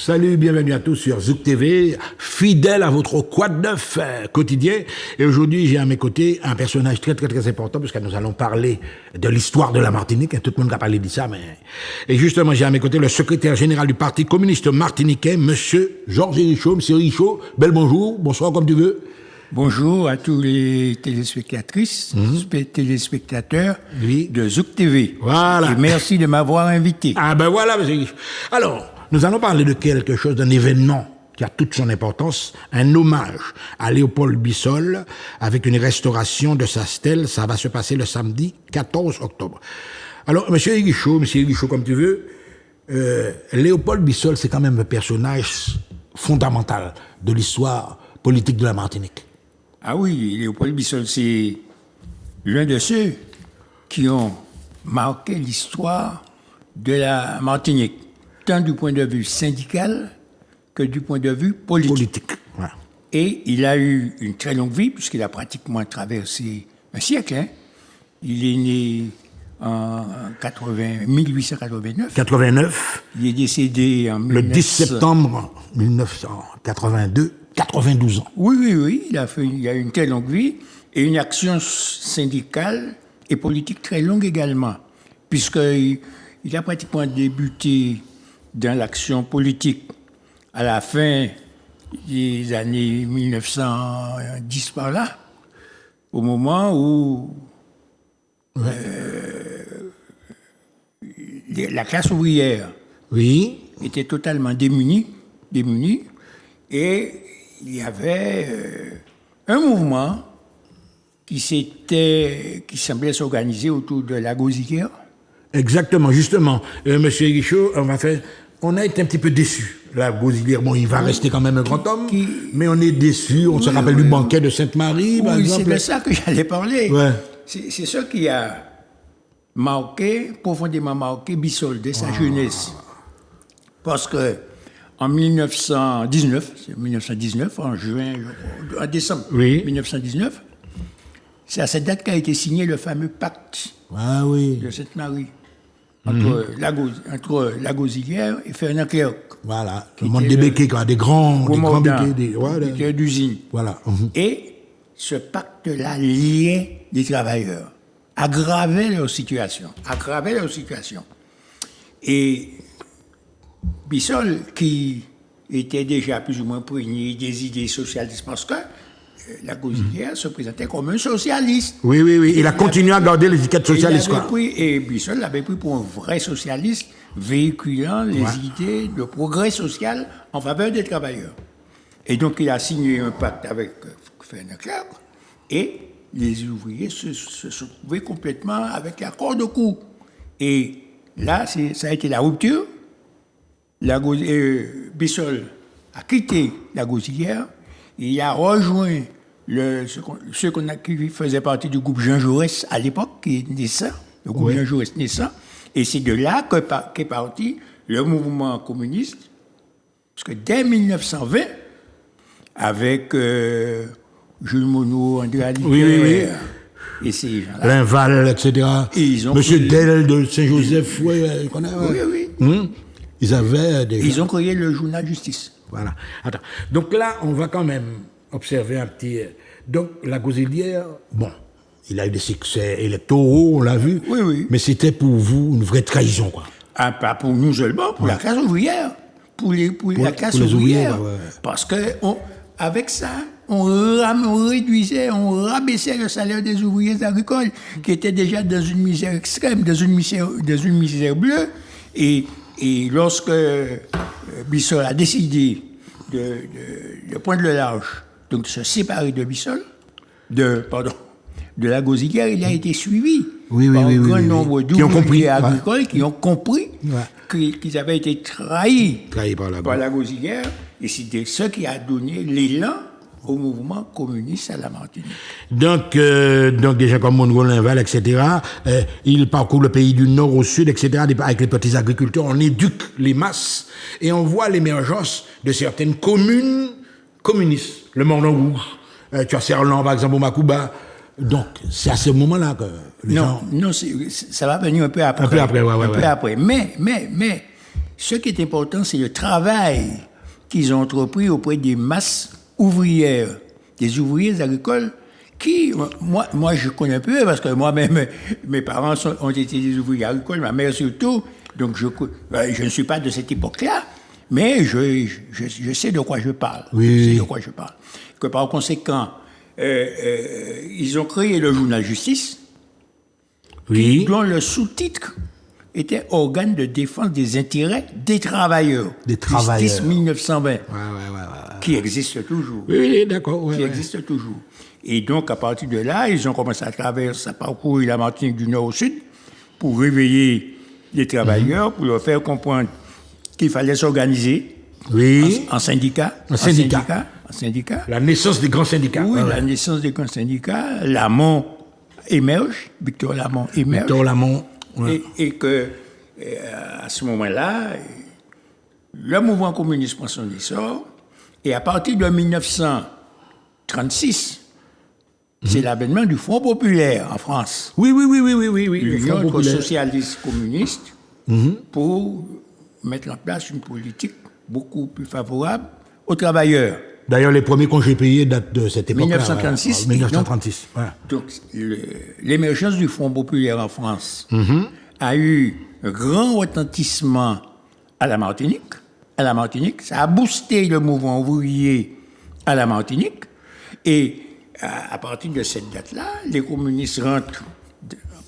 Salut, bienvenue à tous sur Zouk TV, fidèle à votre quad neuf quotidien. Et aujourd'hui, j'ai à mes côtés un personnage très important, puisque nous allons parler de l'histoire de la Martinique. Tout le monde a parlé de ça, mais... Et justement, j'ai à mes côtés le secrétaire général du Parti communiste martiniquais, monsieur Georges Richaud. Monsieur Richaud, bel bonjour, bonsoir comme tu veux. Bonjour à tous les téléspectatrices, téléspectateurs de Zouk TV. Voilà. Et merci de m'avoir invité. Ah ben voilà, monsieur Richaud. Alors, nous allons parler de quelque chose, d'un événement qui a toute son importance, un hommage à Léopold Bissol avec une restauration de sa stèle. Ça va se passer le samedi 14 octobre. Alors, monsieur Richaud, comme tu veux, Léopold Bissol, c'est quand même un personnage fondamental de l'histoire politique de la Martinique. Ah oui, Léopold Bissol, c'est l'un de ceux qui ont marqué l'histoire de la Martinique, tant du point de vue syndical que du point de vue politique. Ouais. Et il a eu une très longue vie, puisqu'il a pratiquement traversé un siècle. Hein. Il est né en 1889. 89. Il est décédé en le 10 septembre 1982, 92 ans. Oui. Il a eu une très longue vie et une action syndicale et politique très longue également, puisqu'il a pratiquement débuté dans l'action politique à la fin des années 1910 par là, au moment où la classe ouvrière était totalement démunie, et il y avait un mouvement qui semblait s'organiser autour de la Gauzière. Exactement, justement. Monsieur Richaud, on a été un petit peu déçus. La Gauzière, bon, il va rester quand même un grand homme, mais on est déçus. On se rappelle du banquet de Sainte-Marie, par exemple. C'est de ça que j'allais parler. Ouais. C'est ce qui a profondément marqué Bissol dès sa jeunesse. Parce que en 1919, en décembre 1919, c'est à cette date qu'a été signé le fameux pacte de Sainte-Marie entre la Gauzière et Fernand Clerc. Voilà, le monde des béquets, des grands béquets d'usine. Voilà. Et ce pacte-là liait les travailleurs, aggravait leur situation. Et Bissol, qui était déjà plus ou moins imprégné des idées socialistes, parce que la Gauzière se présentait comme un socialiste. Oui. Il a continué à garder l'étiquette socialiste. Et Bissol l'avait pris pour un vrai socialiste, véhiculant les idées de progrès social en faveur des travailleurs. Et donc, il a signé un pacte avec Fernand Clerc, et les ouvriers se sont trouvés complètement avec l'accord de cou. Et là, ça a été la rupture. Bissol a quitté la Gauzière, il a rejoint qui faisait partie du groupe Jean Jaurès à l'époque, qui est naissant, le groupe Jean Jaurès naissant, et c'est de là qu'est parti le mouvement communiste, parce que dès 1920, avec Jules Monod, André Aliquet, et ces gens-là. Linval, etc. Monsieur Del de Saint-Joseph, oui. Ils avaient déjà... Ils ont créé le journal Justice. Voilà. Attends. Donc là, on va quand même observer un petit... Donc, la Gauzière, bon, il a eu des succès électoraux, on l'a vu. Oui. Mais c'était pour vous une vraie trahison, quoi. Ah, pas pour nous seulement, pour la classe ouvrière. Pour la classe ouvrière. Parce que avec ça, on réduisait, on rabaissait le salaire des ouvriers agricoles, qui étaient déjà dans une misère extrême, dans une misère bleue. Et lorsque Bissol a décidé de poindre le large, donc de se séparer de Bissol, de la Gauzière, il a été suivi par un grand nombre d'ouvriers agricoles qui ont compris qu'ils avaient été trahis par la Gauzière, et c'était ce qui a donné l'élan au mouvement communiste à la Martinique. Donc des gens comme Monod, Linval, etc., ils parcourent le pays du nord au sud, etc., avec les petits agriculteurs, on éduque les masses, et on voit l'émergence de certaines communes communistes. Le Mornon Rouge, tu as Serlan, par exemple, au Macouba. Donc, c'est à ce moment-là que ça va venir un peu après. Un peu après, ouais. Mais ce qui est important, c'est le travail qu'ils ont entrepris auprès des masses ouvrières, des ouvriers agricoles qui, moi je connais un peu parce que moi-même, mes parents ont été des ouvriers agricoles, ma mère surtout, donc je ne suis pas de cette époque-là, mais je sais de quoi je parle. Oui. Je sais de quoi je parle. Que par conséquent, ils ont créé le journal Justice, Oui. dont le sous-titre était Organe de défense des intérêts des travailleurs. Des travailleurs. Justice 1920. Ouais. Qui existe toujours. Oui, d'accord. Ouais, Qui existe toujours. Et donc, à partir de là, ils ont commencé à traverser, à parcourir la Martinique du nord au sud pour réveiller les travailleurs, pour leur faire comprendre qu'il fallait s'organiser Oui. en syndicats. En syndicats. En syndicats. La naissance des grands syndicats. Oui, Ouais, la ouais. naissance des grands syndicats. Lamont émerge, Victor Lamont émerge. Victor Lamont. Ouais. Et que, à ce moment-là, le mouvement communiste prend son essor, et à partir de 1936, c'est l'avènement du Front populaire en France, Oui. Le l'Union Front entre populaire. socialistes communistes, pour mettre en place une politique beaucoup plus favorable aux travailleurs. D'ailleurs, les premiers congés payés datent de cette époque-là. 1936. Ouais. 1936. Ouais. Donc, l'émergence du Front populaire en France a eu un grand retentissement à la Martinique. Ça a boosté le mouvement ouvrier à la Martinique. Et à partir de cette date-là, les communistes rentrent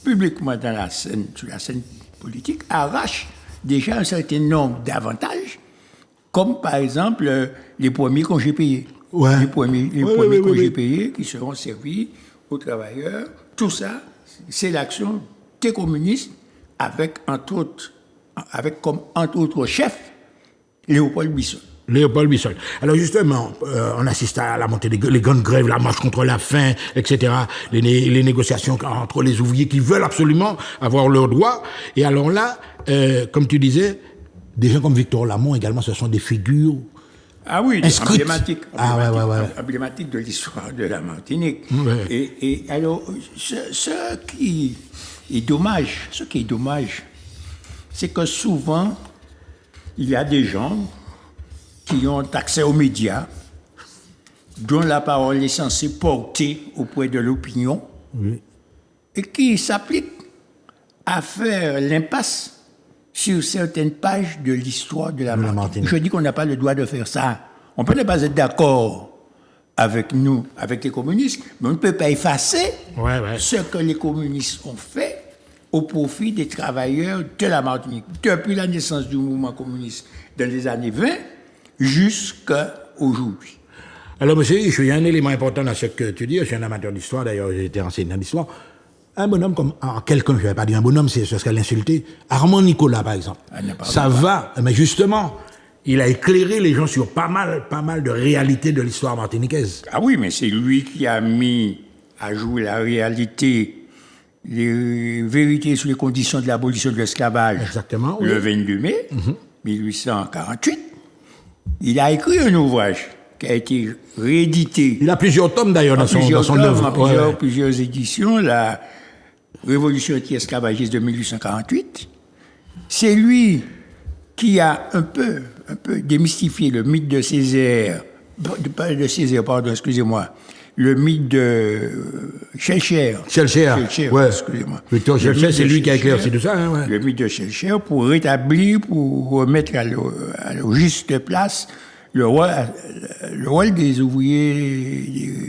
publiquement sur la scène politique, arrachent déjà un certain nombre d'avantages, comme par exemple les premiers congés payés. Ouais. Les premiers Oui. congés payés qui seront servis aux travailleurs. Tout ça, c'est l'action des communistes avec comme entre autres chef Léopold Bissol. Alors justement, on assiste à la montée les grandes grèves, la marche contre la faim, etc., les négociations entre les ouvriers qui veulent absolument avoir leurs droits. Et alors là, comme tu disais, des gens comme Victor Lamont également, ce sont des figures Ah oui, inscrites. emblématiques de l'histoire de la Martinique. Ouais. Et alors, ce qui est dommage, c'est que souvent, il y a des gens qui ont accès aux médias, dont la parole est censée porter auprès de l'opinion, et qui s'appliquent à faire l'impasse sur certaines pages de l'histoire de la Martinique. Je dis qu'on n'a pas le droit de faire ça. On peut ne pas être d'accord avec nous, avec les communistes, mais on ne peut pas effacer ce que les communistes ont fait au profit des travailleurs de la Martinique. Depuis la naissance du mouvement communiste dans les années 20 jusqu'à aujourd'hui. Alors, monsieur, il y a un élément important dans ce que tu dis. Je suis un amateur d'histoire, d'ailleurs, j'ai été enseignant d'histoire. Un bonhomme comme... quelqu'un, je ne vais pas dire un bonhomme, ce serait l'insulter. Armand Nicolas, par exemple. Ça va, mais justement, il a éclairé les gens sur pas mal de réalités de l'histoire martiniquaise. Ah oui, mais c'est lui qui a mis à jouer la réalité, les vérités sur les conditions de l'abolition de l'esclavage. Exactement, le 22 mai 1848. Il a écrit un ouvrage qui a été réédité. Il a plusieurs tomes d'ailleurs dans son œuvre. Plusieurs éditions, la Révolution anti-esclavagiste de 1848. C'est lui qui a un peu démystifié le mythe de Césaire, le mythe de Schellcher, excusez-moi. Victor Schellcher, c'est lui qui a éclairci tout ça. Le mythe de Schellcher pour remettre à la juste place le rôle des ouvriers,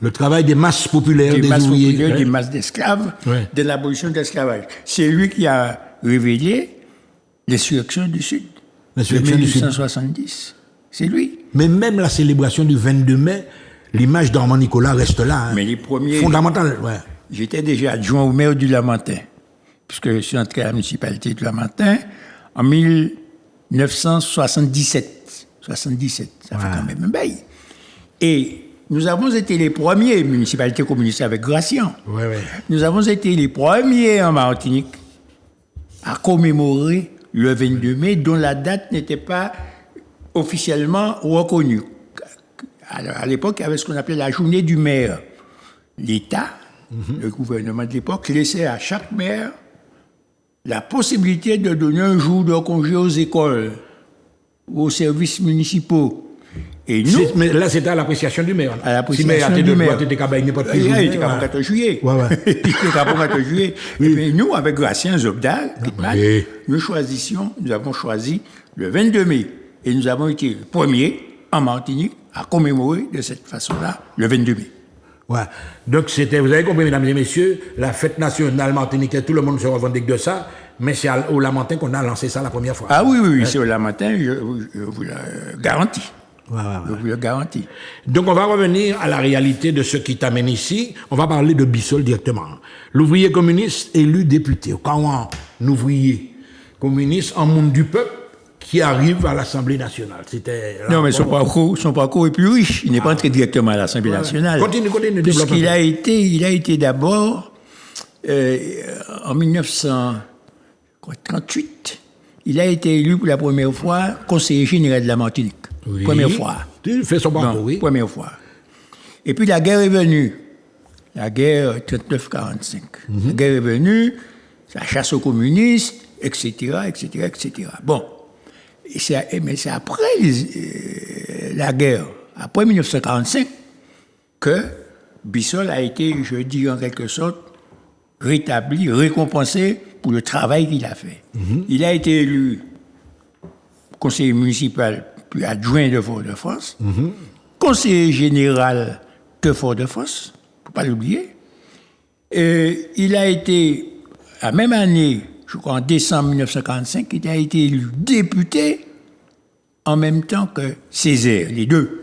le travail des masses populaires, des ouvriers, des masses d'esclaves, de l'abolition de l'esclavage. C'est lui qui a révélé l'insurrection du Sud, de 1870. C'est lui. Mais même la célébration du 22 mai, l'image d'Armand Nicolas reste là. Mais les premiers... Fondamental, J'étais déjà adjoint au maire du Lamentin, puisque je suis entré à la municipalité du Lamentin en 1977. 77, ça fait quand même un bail. Et nous avons été les premiers, municipalité communiste avec Gratien, nous avons été les premiers en Martinique à commémorer le 22 mai, dont la date n'était pas officiellement reconnue. Alors, à l'époque, il y avait ce qu'on appelait la journée du maire. L'État, le gouvernement de l'époque, laissait à chaque maire la possibilité de donner un jour de congé aux écoles, aux services municipaux. Et nous, mais là, c'était à l'appréciation du maire. À l'appréciation du maire. Il était capable de il était capable 14 juillet. Il était capable 14 juillet. Et puis nous, avec Gratien Zobdal, nous avons choisi le 22 mai. Et nous avons été le premier en Martinique à commémorer de cette façon-là le 22 mai. Ouais. Donc vous avez compris, mesdames et messieurs, la fête nationale martiniquaise, tout le monde se revendique de ça, mais c'est au Lamentin qu'on a lancé ça la première fois. Ah oui, c'est au Lamentin, je vous le garantis. Je vous le garantis. Donc on va revenir à la réalité de ce qui t'amène ici. On va parler de Bissol directement. L'ouvrier communiste élu député. Quand un ouvrier communiste en monde du peuple qui arrive à l'Assemblée nationale. Non, mais son parcours est plus riche. Il n'est pas entré directement à l'Assemblée nationale. Continue. Puisqu'il a été d'abord, en 1938, il a été élu pour la première fois conseiller général de la Martinique. Oui. Première fois. Il fait son parcours, oui. Première fois. Et puis la guerre est venue. La guerre 39-45. La guerre est venue, la chasse aux communistes, etc. Bon. Mais c'est après la guerre, après 1945, que Bissol a été, je dis en quelque sorte, rétabli, récompensé pour le travail qu'il a fait. Il a été élu conseiller municipal, puis adjoint de Fort-de-France, conseiller général de Fort-de-France, il ne faut pas l'oublier. Il a été, la même année, je crois en décembre 1945, il a été élu député en même temps que Césaire, les deux.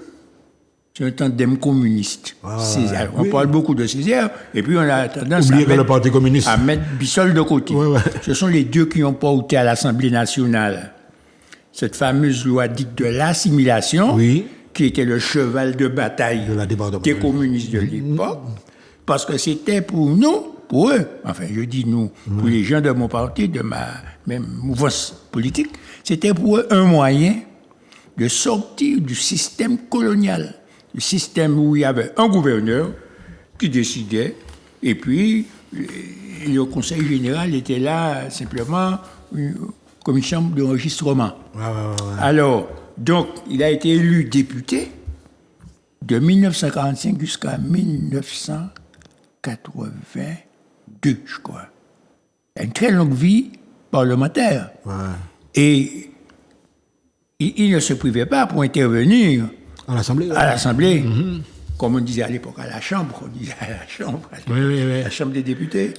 C'est un tandem communiste. Césaire. On parle beaucoup de Césaire, et puis on a tendance à mettre Bissol de côté. Ce sont les deux qui ont porté à l'Assemblée nationale cette fameuse loi dite de l'assimilation, qui était le cheval de bataille des communistes de l'époque, parce que c'était pour nous, pour eux, enfin je dis nous, pour les gens de mon parti, de ma même mouvance politique, c'était pour eux un moyen de sortir du système colonial, du système où il y avait un gouverneur qui décidait, et puis le conseil général était là simplement comme une chambre d'enregistrement. Alors, donc, il a été élu député de 1945 jusqu'à 1982, je crois. Une très longue vie parlementaire. Et il ne se privait pas pour intervenir à l'Assemblée. Comme on disait à l'époque, à la Chambre, la Chambre des députés,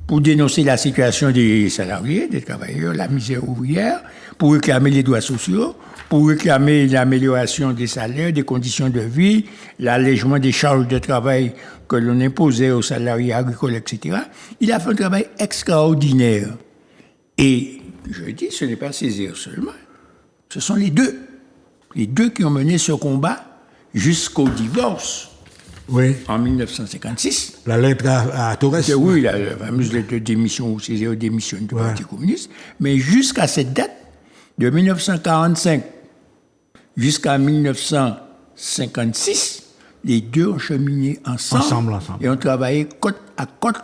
pour dénoncer la situation des salariés, des travailleurs, la misère ouvrière, pour réclamer les droits sociaux, pour réclamer l'amélioration des salaires, des conditions de vie, l'allègement des charges de travail que l'on imposait aux salariés agricoles, etc. Il a fait un travail extraordinaire. Et je dis, ce n'est pas Césaire seulement. Ce sont les deux qui ont mené ce combat jusqu'au divorce. En 1956. La lettre à Torres. Oui, la fameuse lettre de démission où Césaire démissionne du Parti communiste. Mais jusqu'à cette date, de 1945 jusqu'à 1956, les deux ont cheminé ensemble. Et ont travaillé côte à côte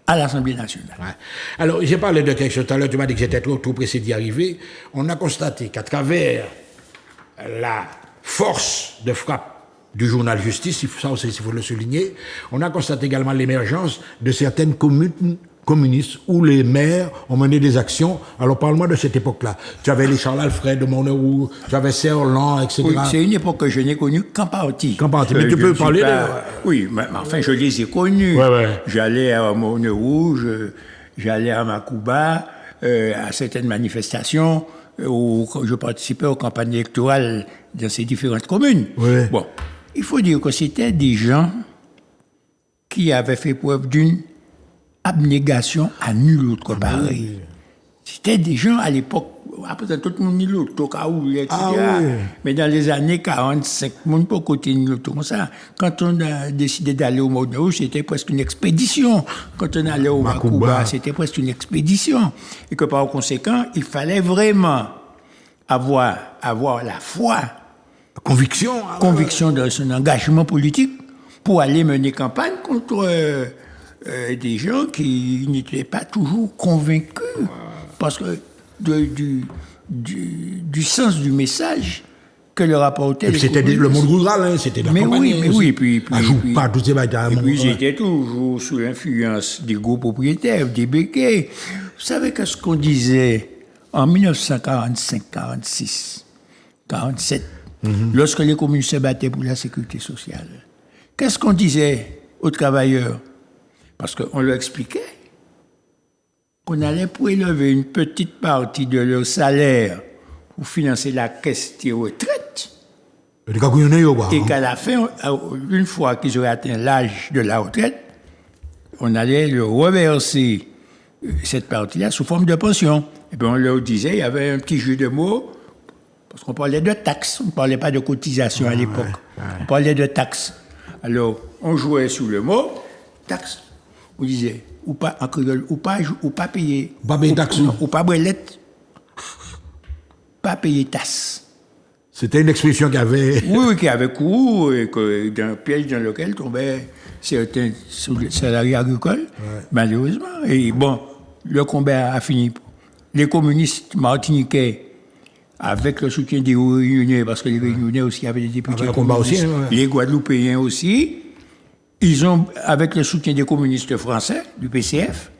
à l'Assemblée nationale. Alors, j'ai parlé de quelque chose tout à l'heure, tu m'as dit que j'étais trop pressé d'y arriver. On a constaté qu'à travers la force de frappe du journal Justice, ça aussi, il faut le souligner, on a constaté également l'émergence de certaines communes communistes où les maires ont mené des actions. Alors, parle-moi de cette époque-là. Tu avais les Charles Alfred de Montneroux, tu avais Serlan, etc. Oui, c'est une époque que je n'ai connue qu'en partie. Mais tu peux parler Oui, mais enfin, je les ai connus. J'allais à Montneroux, j'allais à Macouba, à certaines manifestations où je participais aux campagnes électorales dans ces différentes communes. Bon, il faut dire que c'était des gens qui avaient fait preuve d'une abnégation à nul autre pareil. C'était des gens à l'époque, après tout le monde nul autre, Tokaoul, etc. Mais dans les années 45, mon pas côté nul autre comme ça. Quand on a décidé d'aller au Montneroux, c'était presque une expédition. Quand on allait au Macouba, c'était presque une expédition. Et que par conséquent, il fallait vraiment avoir la foi, conviction de son engagement politique pour aller mener campagne contre des gens qui n'étaient pas toujours convaincus parce que du sens du message que leur apportait les c'était le monde rural, hein, c'était la campagne. Mais oui, puis pas tous ces bagages. Et puis ils étaient toujours sous l'influence des gros propriétaires, des béquets. Vous savez qu'est-ce qu'on disait en 1945, 46, 47, lorsque les communistes se battaient pour la sécurité sociale? Qu'est-ce qu'on disait aux travailleurs? Parce qu'on leur expliquait qu'on allait prélever une petite partie de leur salaire pour financer la caisse de retraite. Et qu'à la fin, une fois qu'ils auraient atteint l'âge de la retraite, on allait leur reverser cette partie-là sous forme de pension. Et puis on leur disait, il y avait un petit jeu de mots, parce qu'on parlait de taxes, on ne parlait pas de cotisation à l'époque. On parlait de taxes. Alors, on jouait sous le mot taxes. On disait, ou pas en créole, ou pas payer. Pas payer taxes. Ou pas brelette. Pas payer tasse. C'était une expression qui avait... Oui, qui avait cours, et d'un piège dans lequel tombaient certains salariés agricoles, malheureusement. Et bon, le combat a fini. Les communistes martiniquais, avec le soutien des Réunionnais, parce que les Réunionnais aussi avaient des députés communistes, les Guadeloupéens aussi, ils ont, avec le soutien des communistes français, du PCF,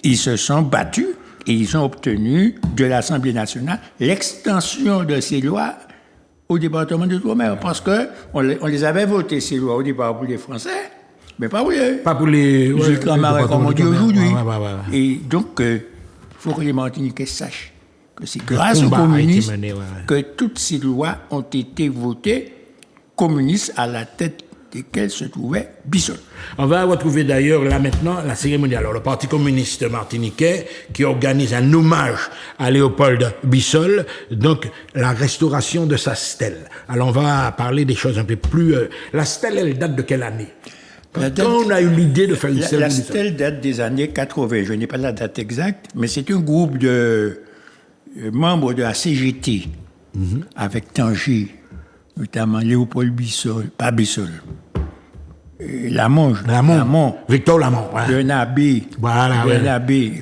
ils se sont battus et ils ont obtenu de l'Assemblée nationale l'extension de ces lois au département de l'Outre-mer. Parce qu'on les avait votées, ces lois, au départ pour les Français, mais pas pour les ultramarins, comme on dit aujourd'hui. Et donc, il faut que les Martiniquais sachent que c'est grâce aux communistes que toutes ces lois ont été votées, communistes à la tête desquels se trouvait Bissol. On va retrouver d'ailleurs là maintenant la cérémonie. Alors le Parti communiste martiniquais qui organise un hommage à Léopold Bissol, donc la restauration de sa stèle. Alors on va parler des choses un peu plus... la stèle, elle date de quelle année? Quand on a eu l'idée de faire une stèle? La stèle date des années 80, je n'ai pas la date exacte, mais c'est un groupe de membres de la CGT, avec Tangier, notamment Léopold Bissol, pas Bissol, Lamont, Victor Lamont, Bernabé,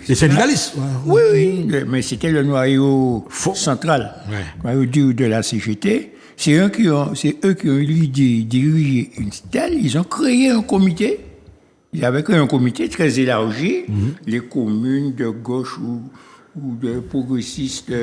les syndicalistes. Oui, mais c'était le noyau central, noyau dur de la CGT. C'est eux qui ont eu l'idée de diriger une stèle. Ils ont créé un comité. Ils avaient créé un comité très élargi. Les communes de gauche ou de progressistes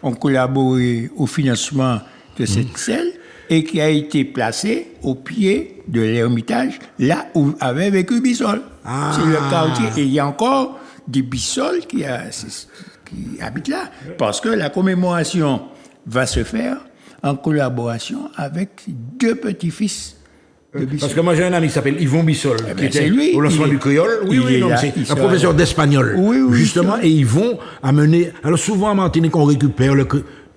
ont collaboré au financement de cette stèle, et qui a été placé au pied de l'Ermitage, là où avait vécu Bissol. C'est le quartier. Et il y a encore des Bissol qui habitent là, parce que la commémoration va se faire en collaboration avec deux petits-fils de Bissol. Parce que moi j'ai un ami qui s'appelle Yvon Bissol, qui était lui, au lancement du créole. C'est un professeur d'espagnol. Justement, et ils vont amener... Alors souvent en Martinique, on récupère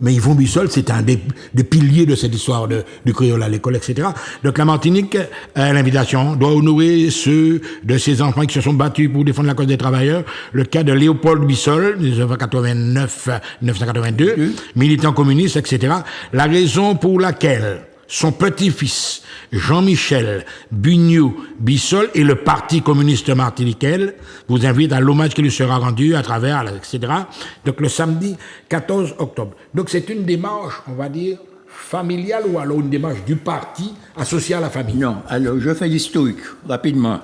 mais Yvon Bissol, c'est un des piliers de cette histoire du créole à l'école, etc. Donc la Martinique, à l'invitation, doit honorer ceux de ses enfants qui se sont battus pour défendre la cause des travailleurs. Le cas de Léopold Bissol, 1989-1982, militant communiste, etc. La raison pour laquelle son petit-fils, Jean-Michel Bugnou Bissol, et le Parti communiste martiniquais vous invitent à l'hommage qui lui sera rendu à travers, etc. Donc le samedi 14 octobre. Donc c'est une démarche, on va dire, familiale ou alors une démarche du parti associée à la famille? Non, alors je fais l'historique, rapidement.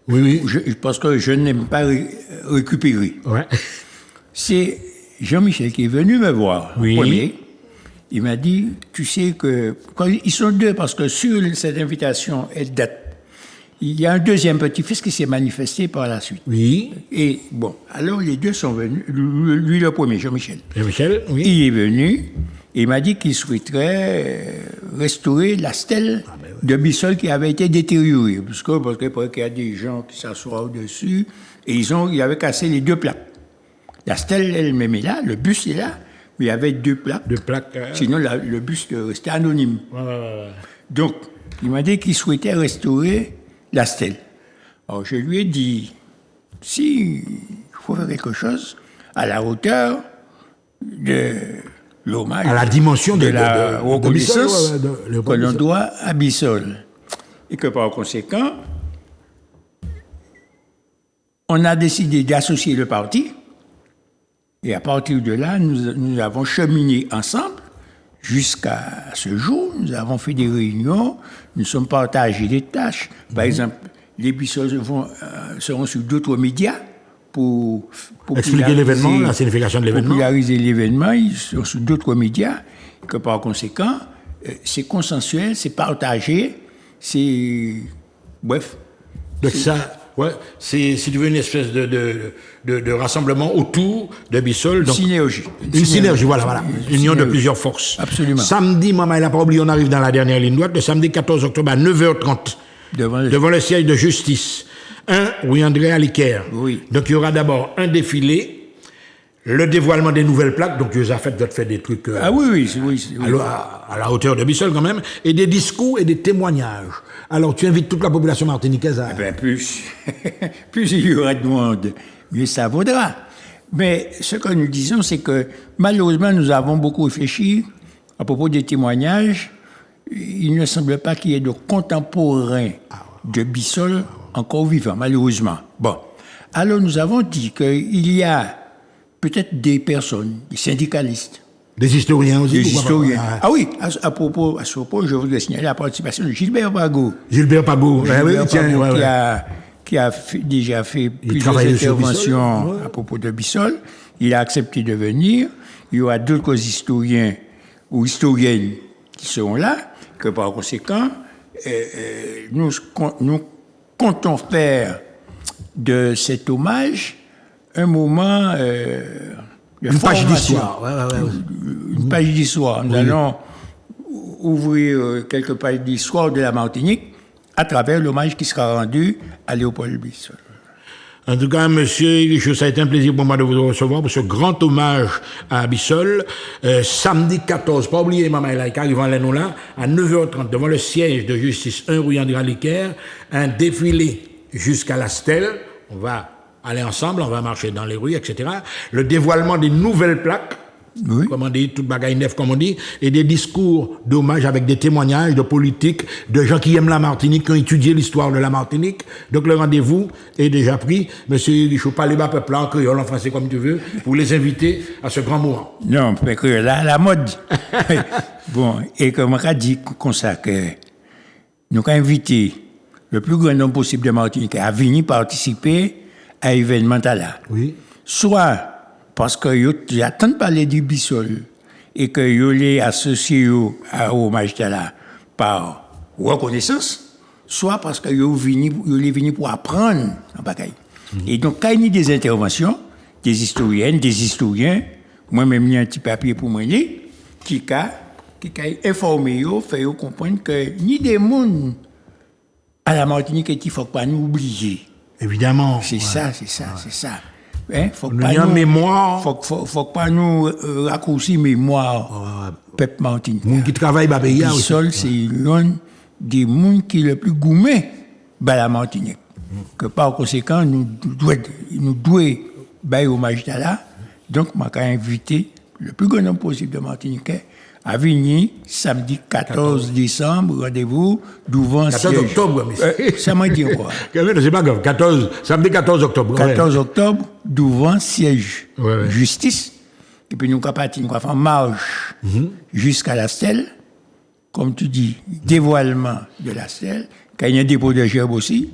Oui. Parce que je n'aime pas récupérer. Ouais. C'est Jean-Michel qui est venu me voir, premier. Il m'a dit, tu sais que... Ils sont deux, parce que sur cette invitation, elle date. Il y a un deuxième petit-fils qui s'est manifesté par la suite. Oui. Et bon, alors les deux sont venus. Lui le premier, Jean-Michel. Jean-Michel, oui. Il est venu, et il m'a dit qu'il souhaiterait restaurer la stèle de Bissol qui avait été détériorée. Parce qu'il y a des gens qui s'assoient au-dessus, et ils avaient cassé les deux plaques. La stèle elle-même est là, le buste est là, mais il y avait deux plaques. Sinon, le buste restait anonyme. Donc, il m'a dit qu'il souhaitait restaurer la stèle. Alors, je lui ai dit, si il faut faire quelque chose à la hauteur de l'hommage, à la dimension de la reconnaissance que l'on doit à Bissol. Et que par conséquent, on a décidé d'associer le parti. Et à partir de là, nous avons cheminé ensemble jusqu'à ce jour. Nous avons fait des réunions, nous sommes partagés des tâches. Par exemple, les Bissols seront sur d'autres médias pour expliquer l'événement, la signification de l'événement. Populariser l'événement, ils sont sur d'autres médias, que par conséquent, c'est consensuel, c'est partagé, c'est... Bref. Donc ça... Ouais, c'est devenu une espèce de rassemblement autour de Bissol. Donc, synergie. Une synergie, voilà. Une union de plusieurs forces. Absolument. Samedi, maman, il n'a pas oublié, on arrive dans la dernière ligne droite, le samedi 14 octobre à 9h30, devant le siège de justice. Rue André Aliquer. Oui. Donc il y aura d'abord un défilé, le dévoilement des nouvelles plaques, donc vous avez fait des trucs oui. À la hauteur de Bissol quand même, et des discours et des témoignages. Alors tu invites toute la population martiniquaise à... plus il y aura de monde, mieux ça vaudra. Mais ce que nous disons, c'est que malheureusement, nous avons beaucoup réfléchi à propos des témoignages. Il ne semble pas qu'il y ait de contemporains de Bissol encore vivants, malheureusement. Bon, alors nous avons dit qu'il y a peut-être des personnes, des syndicalistes. Des historiens aussi. Des historiens. Ah oui, à ce propos, je voudrais signaler la participation de Gilbert Pagot. Qui a déjà fait plusieurs interventions à propos de Bissol. Il a accepté de venir. Il y aura d'autres historiens ou historiennes qui seront là, que par conséquent, nous comptons faire de cet hommage un moment une page d'histoire. Une page d'histoire. Nous allons ouvrir quelques pages d'histoire de la Martinique à travers l'hommage qui sera rendu à Léopold Bissol. En tout cas, monsieur, ça a été un plaisir pour moi de vous recevoir pour ce grand hommage à Bissol. Samedi 14, pas oublier, Maman Elaïka, ils vont aller nous là, à 9h30, devant le siège de justice 1 rue André Aliquer, un défilé jusqu'à la Stèle. On va aller ensemble, on va marcher dans les rues, etc. Le dévoilement des nouvelles plaques, comme on dit, toute bagaille neuf, comme on dit, et des discours d'hommage avec des témoignages de politiques, de gens qui aiment la Martinique, qui ont étudié l'histoire de la Martinique. Donc le rendez-vous est déjà pris. Monsieur Ilichou, parlez bas peuple en créole, en français, comme tu veux, pour les inviter à ce grand moment. Non, mais que la mode. Bon, et comme on a dit comme ça, que nous avons invité le plus grand nombre possible de Martinique à venir participer à l'événement là. Oui. Soit parce que j'attends de parler du Bissol et que je l'ai associé au hommage là par reconnaissance, soit parce que je l'ai venu pour apprendre en bagaille. Et donc, quand il y a des interventions, des historiennes, des historiens, moi-même, il y a un petit papier pour moi lire, qui a informé, fait comprendre que ni des mondes à la Martinique, il ne faut pas nous oublier. Évidemment. C'est ça. Faut pas nous raccourcir mémoire, peuple Martinique. Moun qui travaille ba pays aussi. Bissol, c'est l'un des mondes qui est le plus gourmet à la Martinique. Que par conséquent, nous devons bailler hommage à là. Donc, je vais inviter le plus grand nombre possible de Martiniquais à venir samedi 14 décembre, rendez-vous devant 14 octobre, monsieur. Ça m'a dit quoi? C'est pas grave, samedi 14 octobre. 14 octobre, devant siège justice. Et puis nous allons faire marche jusqu'à la Stèle. Comme tu dis, dévoilement de la Stèle. Quand il y a un dépôt de gerbe aussi.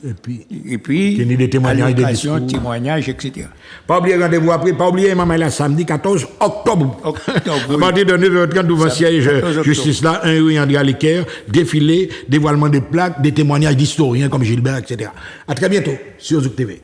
Et puis il y a des témoignages, etc. Pas oublier rendez-vous après, pas oublier, maman, là, samedi 14 octobre. À partir de 9h30, devant siège justice là, 1 rue André Aliquer, défilé, dévoilement des plaques, des témoignages d'historiens comme Gilbert, etc. À très bientôt sur Zouk TV.